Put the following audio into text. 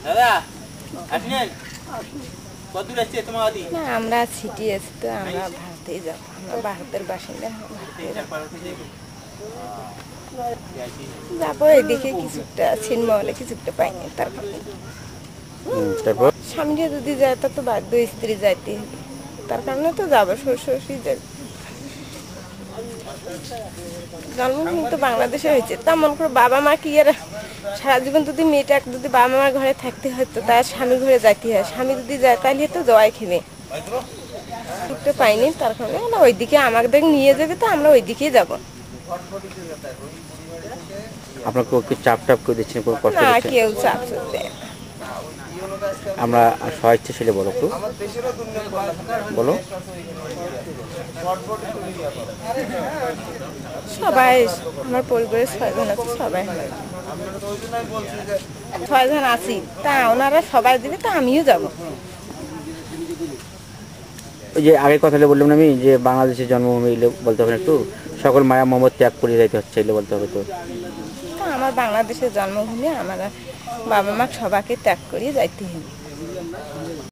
দাদা আসেন কত দূর আসছে তোমার বাড়ি? না আমরা সিটি আছি তো আমরা ভারতেই যাব, আমরা ভারতের বাসিন্দা, যাবো এদিকে কিছুটা ছিনমহলে কিছুটা পাইনি। তারপর স্বামীরা যদি যায় তা তো বাধ্য স্ত্রী যাইতে, তার কারণে তো যাবো, শ্বশুর যাবে। জন্মভূমি তো বাংলাদেশে হয়েছে, তেমন করে বাবা মা কি আর সারা জীবন যদি মেয়েটা যদি বাবা মার ঘরে থাকতে হয় তো তার স্বামীর ঘরে যাইতে হয়, স্বামী যদি যায় তাহলে তো জয় খেলে উঠতে পাইনি। তার কারণে আমরা ওইদিকে আমাদের নিয়ে যাবে তো আমরা ওইদিকেই যাবো। আপনাকে কি চাপ টাপ করে দিচ্ছেন, কোনো কষ্ট না দিচ্ছেন? কেউ চাপ দেয়। আমরা স্বইচ্ছাশীল বলো একটু বলো। সবাই আমার পরিবারের 6 জন আছে, সবাই 6 জন আছি, তা ওনারা সবাই দিবে তা আমিও যাব। ওই যে আগের কথাটা বললাম না আমি, যে বাংলাদেশের জন্মভূমি বলতে হবে একটু, সকল মায়া মমতা ত্যাগ করে যাইতে হচ্ছে এগুলো বলতে হবে তো। তা আমার বাংলাদেশের জন্মভূমি, আমার বাবা মা সবাইকে ত্যাগ করিয়ে যাইতে হবে।